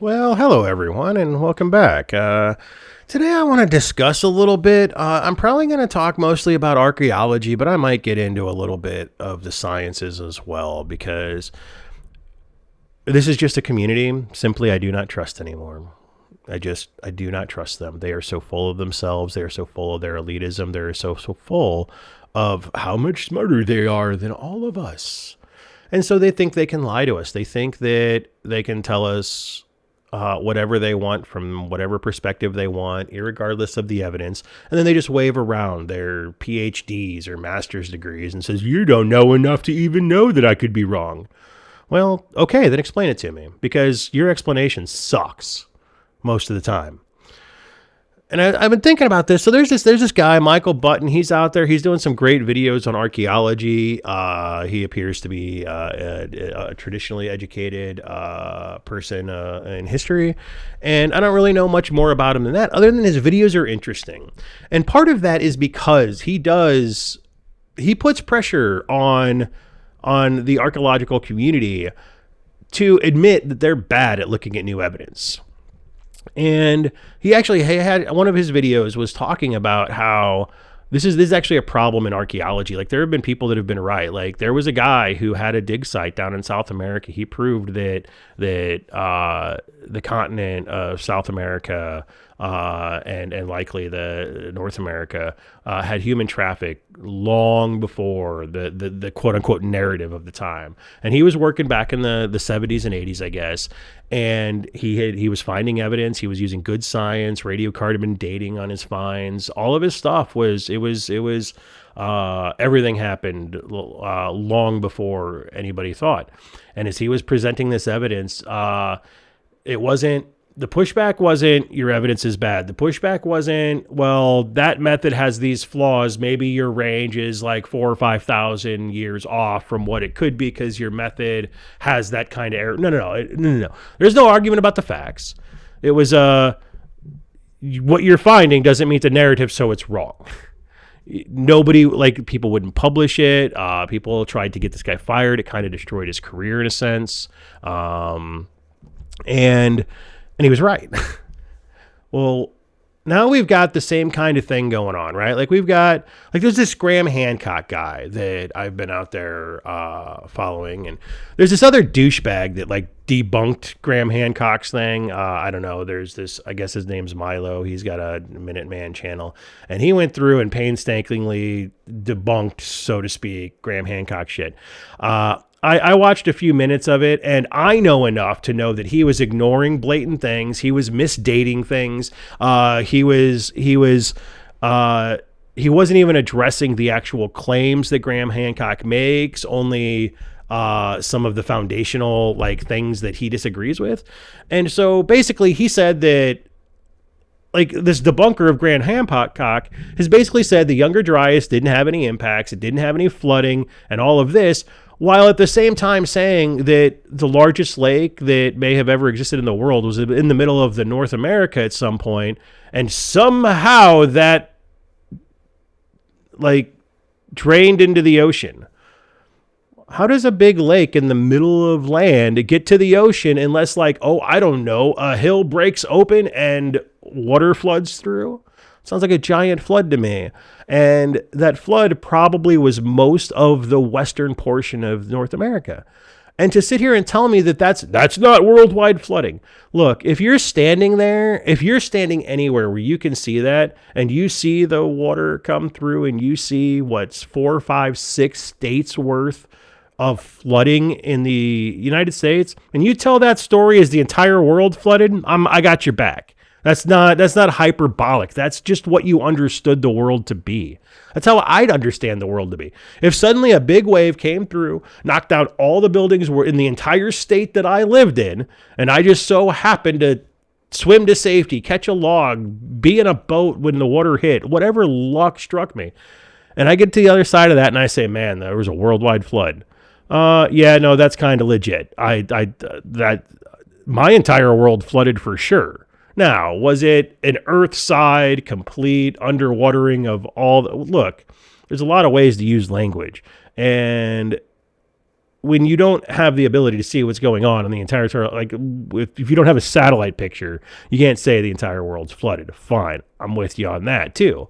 Well, hello everyone, and welcome back. Today I want to discuss a little bit. I'm probably going to talk mostly about archaeology, but I might get into a little bit of the sciences as well, because this is just a community simply I do not trust anymore. I do not trust them. They are so full of themselves. They are so full of their elitism. They're so full of how much smarter they are than all of us. And so they think they can lie to us. They think that they can tell us whatever they want from whatever perspective they want, irregardless of the evidence. And then they just wave around their PhDs or master's degrees and says, you don't know enough to even know that I could be wrong. Well, okay, then explain it to me, because your explanation sucks most of the time. And I've been thinking about this. So there's this guy, Michael Button. He's out there. He's doing some great videos on archaeology. He appears to be a traditionally educated person in history. And I don't really know much more about him than that, other than his videos are interesting. And part of that is because he puts pressure on the archaeological community to admit that they're bad at looking at new evidence. And he actually had one of his videos was talking about how this is actually a problem in archaeology. Like, there have been people that have been right. Like, there was a guy who had a dig site down in South America. He proved that the continent of South America and likely the North America had human traffic long before the quote unquote narrative of the time. And he was working back in the 70s and 80s, I guess. And he was finding evidence. He was using good science, radiocarbon dating on his finds. All of his stuff everything happened long before anybody thought. And as he was presenting this evidence, the pushback wasn't your evidence is bad. The pushback wasn't, well, that method has these flaws. Maybe your range is like 4,000 or 5,000 years off from what it could be because your method has that kind of error. No. There's no argument about the facts. It was what you're finding doesn't meet the narrative, so it's wrong. Nobody, like, people wouldn't publish it. People tried to get this guy fired. It kind of destroyed his career in a sense. And he was right. Well, now we've got the same kind of thing going on, right? Like, there's this Graham Hancock guy that I've been out there following. And there's this other douchebag that, like, debunked Graham Hancock's thing. I don't know. There's this, I guess his name's Milo. He's got a Minuteman channel. And he went through and painstakingly debunked, so to speak, Graham Hancock shit. I watched a few minutes of it, and I know enough to know that he was ignoring blatant things. He was misdating things. He wasn't even addressing the actual claims that Graham Hancock makes, only some of the foundational things that he disagrees with. And so basically he said that, like, this debunker of Graham Hancock has basically said the Younger Dryas didn't have any impacts, it didn't have any flooding, and all of this, while at the same time saying that the largest lake that may have ever existed in the world was in the middle of the North America at some point, and somehow that, drained into the ocean. How does a big lake in the middle of land get to the ocean unless, I don't know, a hill breaks open and water floods through? Sounds like a giant flood to me. And that flood probably was most of the western portion of North America. And to sit here and tell me that that's not worldwide flooding. Look, if you're standing there, if you're standing anywhere where you can see that, and you see the water come through, and you see what's 4, 5, 6 states worth of flooding in the United States, and you tell that story as the entire world flooded, I got your back. That's not hyperbolic. That's just what you understood the world to be. That's how I'd understand the world to be. If suddenly a big wave came through, knocked out all the buildings were in the entire state that I lived in, and I just so happened to swim to safety, catch a log, be in a boat when the water hit, whatever luck struck me, and I get to the other side of that and I say, man, there was a worldwide flood. Yeah, no, that's kind of legit. That my entire world flooded for sure. Now, was it an earthside, complete underwatering of all? Look, there's a lot of ways to use language. And when you don't have the ability to see what's going on in the entire world, like if you don't have a satellite picture, you can't say the entire world's flooded. Fine, I'm with you on that too.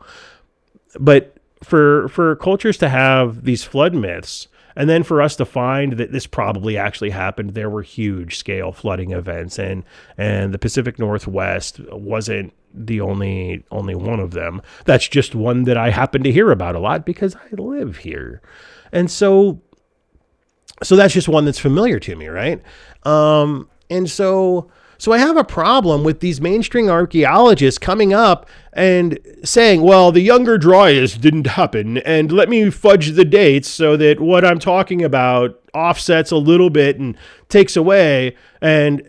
But for cultures to have these flood myths, and then for us to find that this probably actually happened, there were huge scale flooding events, and the Pacific Northwest wasn't the only one of them. That's just one that I happen to hear about a lot because I live here, and so that's just one that's familiar to me, right? And so I have a problem with these mainstream archaeologists coming up and saying, well, the Younger Dryas didn't happen, and let me fudge the dates so that what I'm talking about offsets a little bit and takes away, and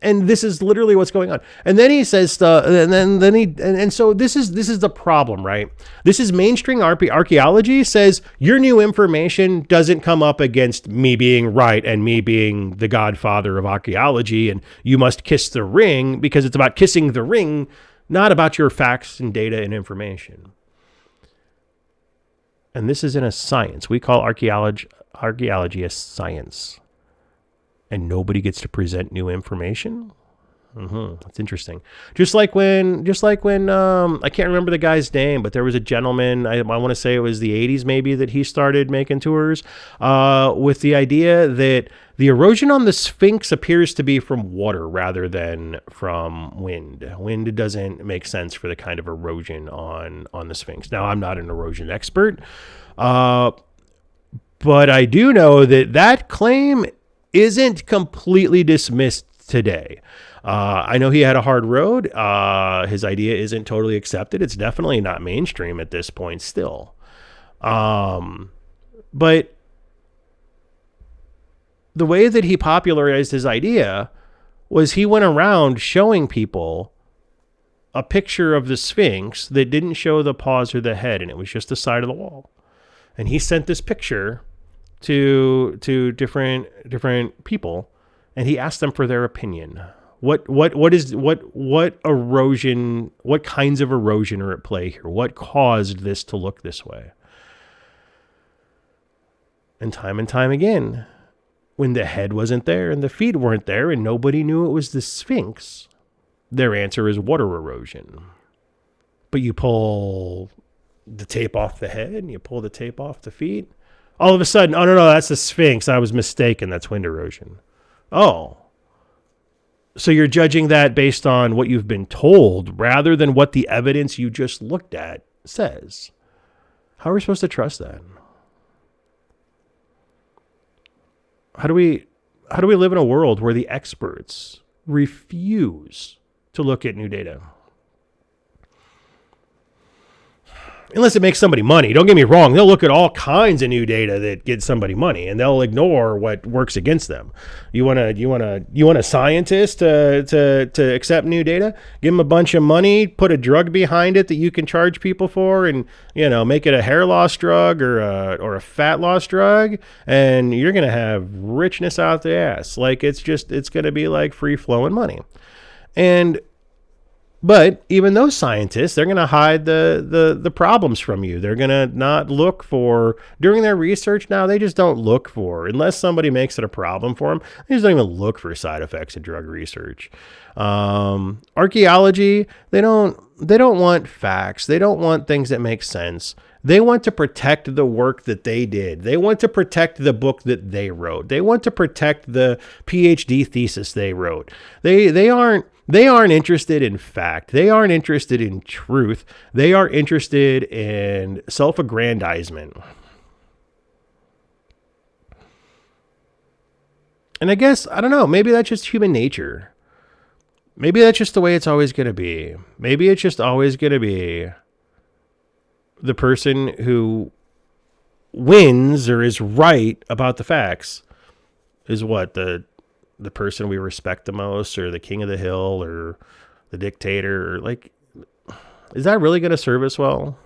this is literally what's going on. And then he says stuff, and so this is the problem, right? This is mainstream archaeology says your new information doesn't come up against me being right and me being the godfather of archaeology, and you must kiss the ring, because it's about kissing the ring, not about your facts and data and information. And this is in a science. We call archaeology a science. And nobody gets to present new information? That's interesting. Just like when I can't remember the guy's name, but there was a gentleman, I want to say it was the 80s maybe, that he started making tours with the idea that the erosion on the Sphinx appears to be from water rather than from wind. Wind doesn't make sense for the kind of erosion on the Sphinx. Now, I'm not an erosion expert, but I do know that claim isn't completely dismissed today. I know he had a hard road. His idea isn't totally accepted. It's definitely not mainstream at this point still. But the way that he popularized his idea was he went around showing people a picture of the Sphinx that didn't show the paws or the head, and it was just the side of the wall. And he sent this picture to different people, and he asked them for their opinion. What erosion, what kinds of erosion are at play here? What caused this to look this way? And time again, when the head wasn't there and the feet weren't there and nobody knew it was the Sphinx, their answer is water erosion. But you pull the tape off the head and you pull the tape off the feet, all of a sudden, oh, no, that's the Sphinx. I was mistaken. That's wind erosion. Oh. So you're judging that based on what you've been told rather than what the evidence you just looked at says. How are we supposed to trust that? How do we live in a world where the experts refuse to look at new data? Unless it makes somebody money. Don't get me wrong. They'll look at all kinds of new data that gets somebody money, and they'll ignore what works against them. You want a scientist to accept new data? Give them a bunch of money, put a drug behind it that you can charge people for, and make it a hair loss drug or a fat loss drug, and you're gonna have richness out the ass. Like it's gonna be like free flowing money, But even those scientists, they're going to hide the problems from you. They're going to not look for, during their research now, they just don't look for, unless somebody makes it a problem for them, they just don't even look for side effects in drug research. Archaeology, they don't want facts. They don't want things that make sense. They want to protect the work that they did. They want to protect the book that they wrote. They want to protect the PhD thesis they wrote. They aren't interested in fact. They aren't interested in truth. They are interested in self-aggrandizement. And I guess, I don't know, maybe that's just human nature. Maybe that's just the way it's always going to be. Maybe it's just always going to be the person who wins or is right about the facts is what the person we respect the most, or the king of the hill, or the dictator, or like, is that really going to serve us well?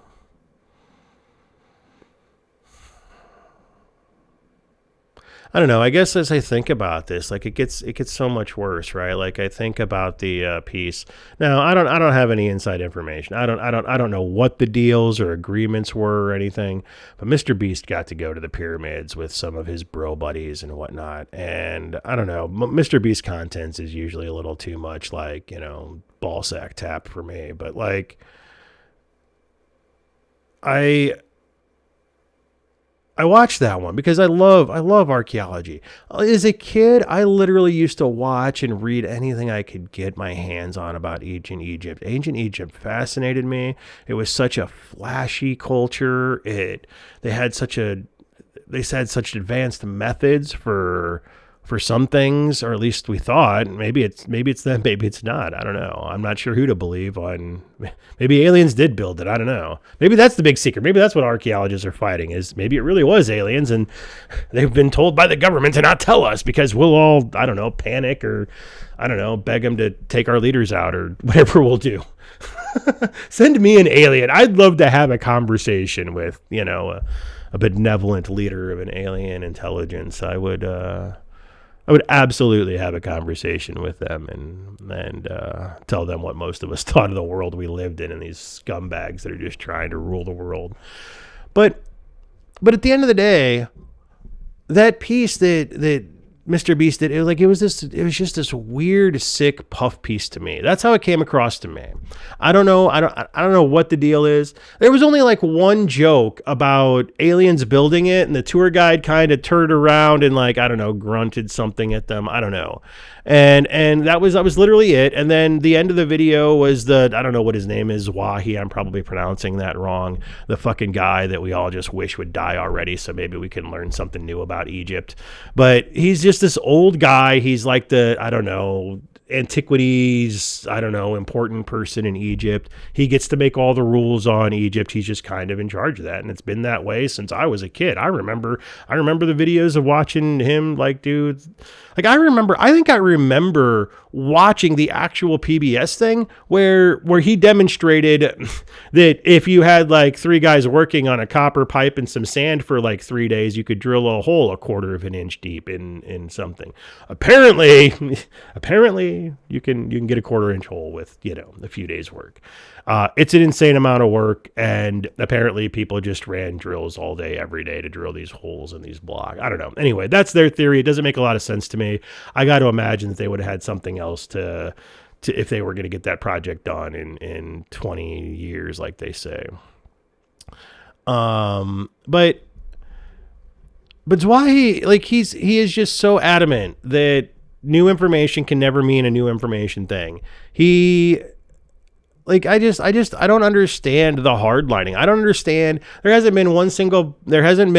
I don't know. I guess as I think about this, like it gets so much worse, right? Like I think about the piece. Now, I don't have any inside information. I don't know what the deals or agreements were or anything. But MrBeast got to go to the pyramids with some of his bro buddies and whatnot. And I don't know. MrBeast contents is usually a little too much, like, you know, ball sack tap for me. But like, I watched that one because I love archaeology. As a kid, I literally used to watch and read anything I could get my hands on about ancient Egypt. Ancient Egypt fascinated me. It was such a flashy culture. They had such advanced methods for some things, or at least we thought. Maybe it's them, maybe it's not. I don't know. I'm not sure who to believe on. Maybe aliens did build it. I don't know. Maybe that's the big secret. Maybe that's what archaeologists are fighting, is maybe it really was aliens and they've been told by the government to not tell us because we'll all, I don't know, panic, or I don't know, beg them to take our leaders out or whatever we'll do. Send me an alien. I'd love to have a conversation with, you know, a benevolent leader of an alien intelligence. I would absolutely have a conversation with them and tell them what most of us thought of the world we lived in and these scumbags that are just trying to rule the world. But at the end of the day, that piece that MrBeast did, it was just this weird, sick puff piece to me. That's how it came across to me. I don't know what the deal is. There was only like one joke about aliens building it, and the tour guide kind of turned around and, like, I don't know, grunted something at them. I don't know. And that was literally it. And then the end of the video was I don't know what his name is, Wahi. I'm probably pronouncing that wrong. The fucking guy that we all just wish would die already, so maybe we can learn something new about Egypt. But he's just this old guy. He's like the, I don't know, antiquities, I don't know, important person in Egypt. He gets to make all the rules on Egypt. He's just kind of in charge of that, and it's been that way since I was a kid. I remember the videos of watching him, like, dude, like I think I remember watching the actual PBS thing where he demonstrated that if you had like 3 guys working on a copper pipe and some sand for like 3 days, you could drill a hole 1/4 of an inch deep in something. Apparently you can get a 1/4 inch hole with, you know, a few days work. It's an insane amount of work, and apparently people just ran drills all day, every day to drill these holes in these blocks. I don't know. Anyway, that's their theory. It doesn't make a lot of sense to me. I got to imagine that they would have had something else to if they were going to get that project done in 20 years, like they say. But it's why he is just so adamant that new information can never mean a new information thing. I don't understand the hardlining. I don't understand. There hasn't been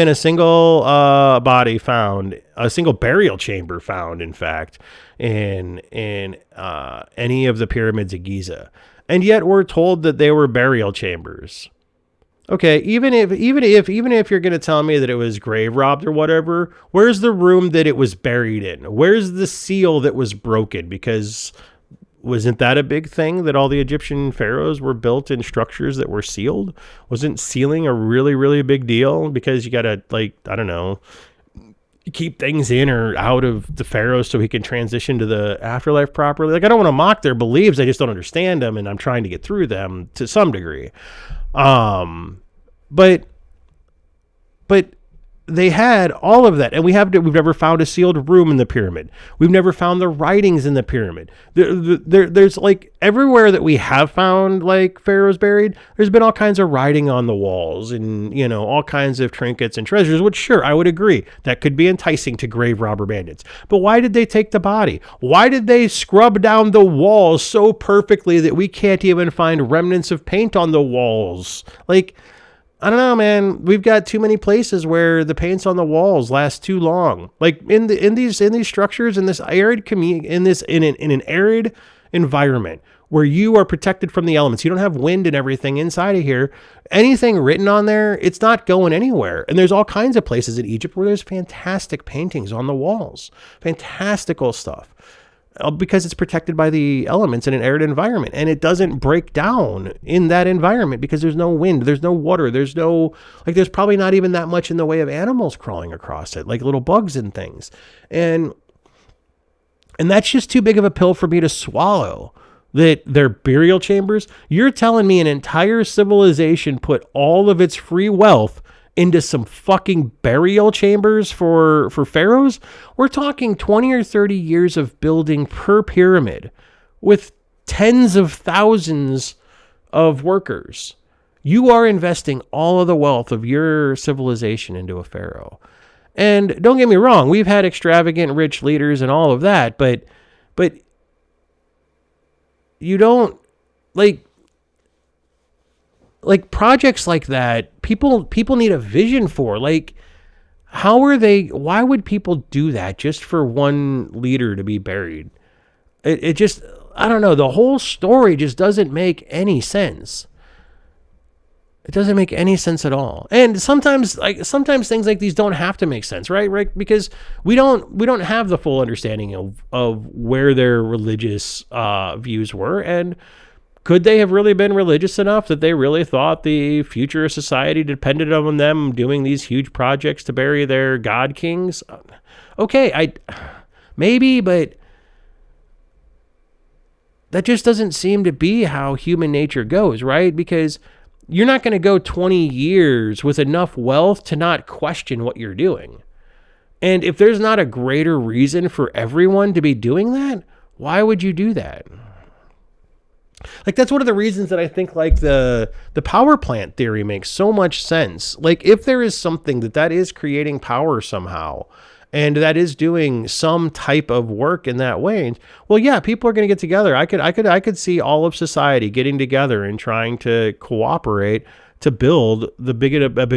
a single body found, a single burial chamber found, in fact, in any of the pyramids of Giza. And yet we're told that they were burial chambers. Okay, even if you're going to tell me that it was grave robbed or whatever, where's the room that it was buried in? Where's the seal that was broken? Because wasn't that a big thing, that all the Egyptian pharaohs were built in structures that were sealed? Wasn't sealing a really, really big deal? Because you got to, like, I don't know, keep things in or out of the pharaohs so he can transition to the afterlife properly. Like, I don't want to mock their beliefs. I just don't understand them, and I'm trying to get through them to some degree. But they had all of that, and we've never found a sealed room in the pyramid. We've never found the writings in the pyramid. There's like everywhere that we have found like pharaohs buried, there's been all kinds of writing on the walls, and, you know, all kinds of trinkets and treasures, which, sure, I would agree that could be enticing to grave robber bandits. But why did they take the body? Why did they scrub down the walls so perfectly that we can't even find remnants of paint on the walls? Like, I don't know, man. We've got too many places where the paints on the walls last too long. Like in these structures, in this arid in an arid environment where you are protected from the elements. You don't have wind and everything inside of here. Anything written on there, it's not going anywhere. And there's all kinds of places in Egypt where there's fantastic paintings on the walls. Fantastical stuff. because it's protected by the elements in an arid environment, and it doesn't break down in that environment because there's no wind, there's no water, there's probably not even that much in the way of animals crawling across it, like little bugs and things. And that's just too big of a pill for me to swallow. That they're burial chambers. You're telling me an entire civilization put all of its free wealth into some fucking burial chambers for pharaohs? We're talking 20 or 30 years of building per pyramid with tens of thousands of workers. You are investing all of the wealth of your civilization into a pharaoh. And don't get me wrong, we've had extravagant rich leaders and all of that, but you don't like projects like that. People need a vision for, like, why would people do that just for one leader to be buried? It just, I don't know. The whole story just doesn't make any sense. It doesn't make any sense at all. And sometimes things like these don't have to make sense, right? Right? Because we don't have the full understanding of where their religious views were, and could they have really been religious enough that they really thought the future of society depended on them doing these huge projects to bury their god kings? Okay, maybe, but that just doesn't seem to be how human nature goes, right? Because you're not going to go 20 years with enough wealth to not question what you're doing. And if there's not a greater reason for everyone to be doing that, why would you do that? Like, that's one of the reasons that I think, like, the power plant theory makes so much sense. Like, if there is something that is creating power somehow, and that is doing some type of work in that way, well, yeah, people are going to get together. I could see all of society getting together and trying to cooperate to build a big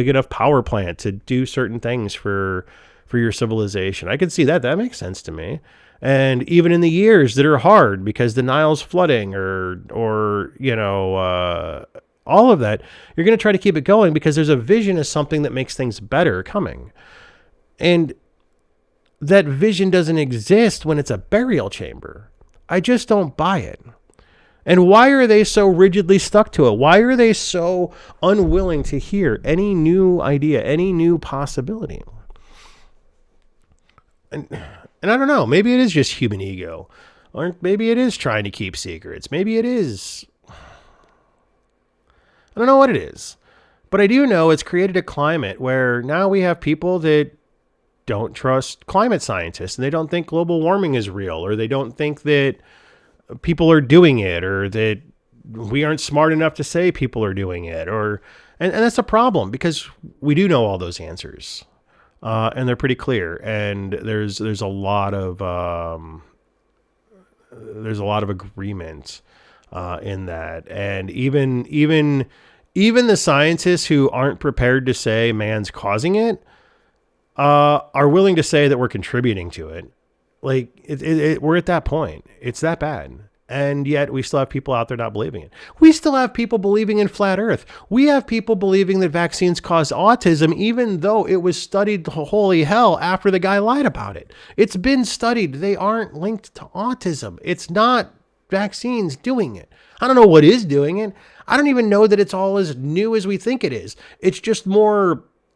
enough power plant to do certain things for your civilization. I could see that. That makes sense to me. And even in the years that are hard because the Nile's flooding or all of that, you're going to try to keep it going because there's a vision of something that makes things better coming. And that vision doesn't exist when it's a burial chamber. I just don't buy it. And why are they so rigidly stuck to it? Why are they so unwilling to hear any new idea, any new possibility? And I don't know, maybe it is just human ego, or maybe it is trying to keep secrets. Maybe it is, I don't know what it is, but I do know it's created a climate where now we have people that don't trust climate scientists, and they don't think global warming is real, or they don't think that people are doing it, or that we aren't smart enough to say people are doing it, and that's a problem because we do know all those answers. And they're pretty clear, and there's a lot of agreement in that, and even the scientists who aren't prepared to say man's causing it are willing to say that we're contributing to it. Like we're at that point. It's that bad. And yet we still have people out there not believing it. We still have people believing in flat earth. We have people believing that vaccines cause autism, even though it was studied to holy hell after the guy lied about it. It's been studied. They aren't linked to autism. It's not vaccines doing it. I don't know what is doing it. I don't even know that it's all as new as we think it is. It's just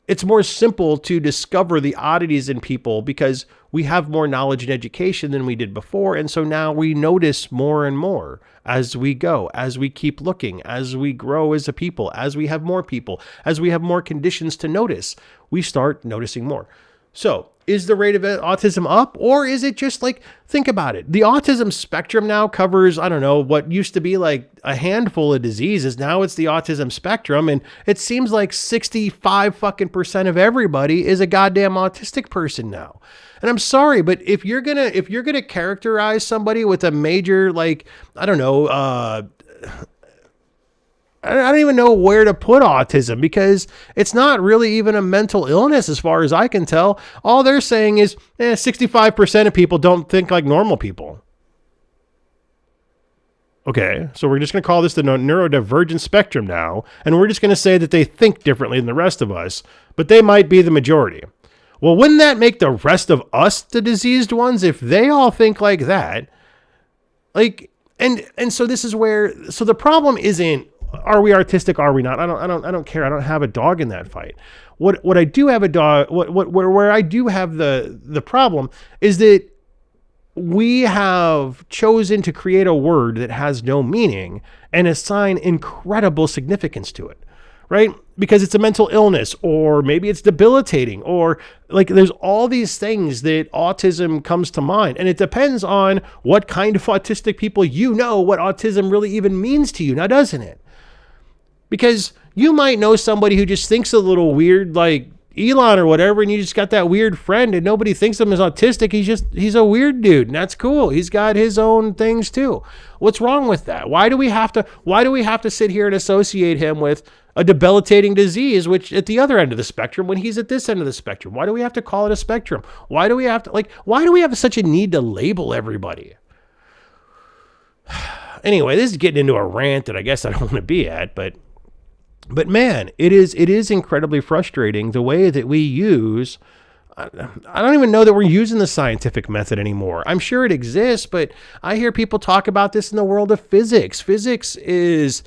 it's more simple to discover the oddities in people because we have more knowledge and education than we did before. And so now we notice more and more as we go, as we keep looking, as we grow as a people, as we have more people, as we have more conditions to notice, we start noticing more. So is the rate of autism up, or is it just like, think about it. The autism spectrum now covers, I don't know, what used to be like a handful of diseases. Now it's the autism spectrum. And it seems like 65% of everybody is a goddamn autistic person now. And I'm sorry, but if you're going to characterize somebody with a major, like, I don't know, I don't even know where to put autism because it's not really even a mental illness as far as I can tell. All they're saying is 65% of people don't think like normal people. Okay, so we're just going to call this the neurodivergent spectrum now, and we're just going to say that they think differently than the rest of us, but they might be the majority. Well, wouldn't that make the rest of us the diseased ones if they all think like that? Like, and so this is where, so the problem isn't, are we artistic? Are we not? I don't care. I don't have a dog in that fight. What I do have a dog, where I do have the problem is that we have chosen to create a word that has no meaning and assign incredible significance to it, right? Because it's a mental illness, or maybe it's debilitating, or like there's all these things that autism comes to mind. And it depends on what kind of autistic people what autism really even means to you now, doesn't it? Because you might know somebody who just thinks a little weird, like Elon or whatever, and you just got that weird friend and nobody thinks of him as autistic. He's a weird dude, and that's cool. He's got his own things too. What's wrong with that? Why do we have to sit here and associate him with a debilitating disease, which at the other end of the spectrum, when he's at this end of the spectrum? Why do we have to call it a spectrum? Why do we have such a need to label everybody? Anyway, this is getting into a rant that I guess I don't want to be at, but man, it is incredibly frustrating the way that we use. I don't even know that we're using the scientific method anymore. I'm sure it exists, but I hear people talk about this in the world of physics. Physics is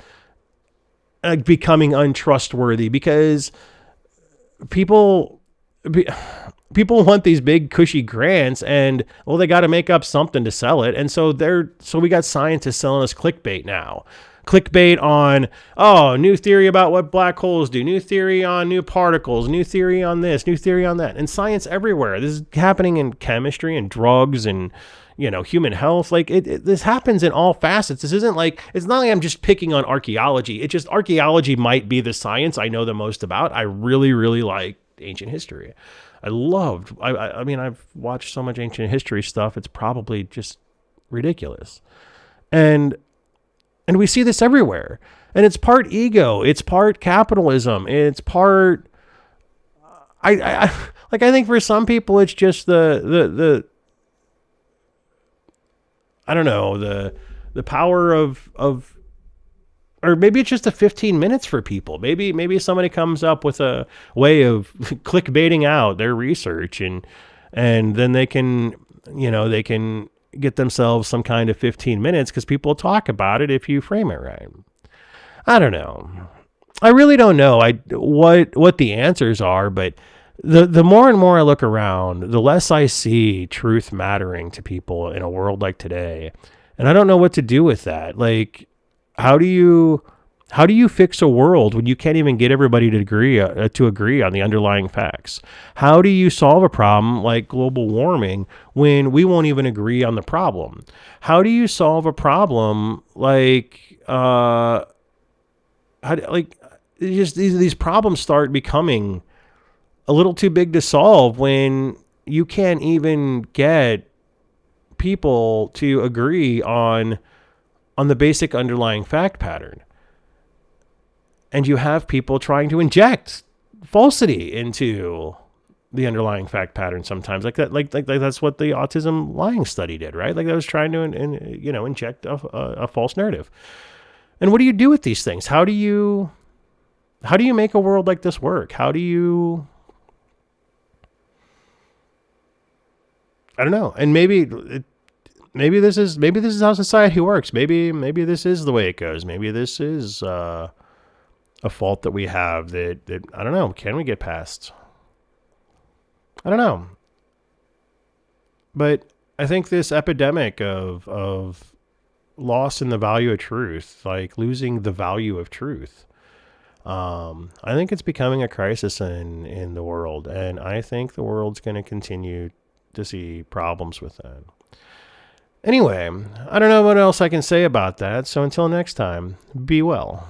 becoming untrustworthy because people want these big cushy grants, and well, they got to make up something to sell it. And so we got scientists selling us clickbait now. Clickbait on, new theory about what black holes do, new theory on new particles, new theory on this, new theory on that, and science everywhere. This is happening in chemistry and drugs and, human health. Like this happens in all facets. This isn't like, it's not like I'm just picking on archaeology. It's just archaeology might be the science I know the most about. I really, really like ancient history. I mean, I've watched so much ancient history stuff. It's probably just ridiculous. And we see this everywhere. And it's part ego. It's part capitalism. It's part, I think for some people, it's just the I don't know, the power of, or maybe it's just the 15 minutes for people. Maybe somebody comes up with a way of clickbaiting out their research and then they can get themselves some kind of 15 minutes because people talk about it if you frame it right. I don't know. I really don't know what the answers are, but the more and more I look around, the less I see truth mattering to people in a world like today. And I don't know what to do with that. Like, how do you fix a world when you can't even get everybody to agree on the underlying facts? How do you solve a problem like global warming when we won't even agree on the problem? How do you solve a problem like these problems start becoming a little too big to solve when you can't even get people to agree on the basic underlying fact pattern. And you have people trying to inject falsity into the underlying fact pattern sometimes. Like that, like that's what the autism lying study did, right? Like that was trying to inject a false narrative. And what do you do with these things? How do you make a world like this work? I don't know. And maybe this is how society works. Maybe this is the way it goes. Maybe this is a fault that we have that I don't know. Can we get past? I don't know. But I think this epidemic of loss in the value of truth, like losing the value of truth, I think it's becoming a crisis in the world. And I think the world's going to continue to see problems with that. Anyway, I don't know what else I can say about that. So until next time, be well.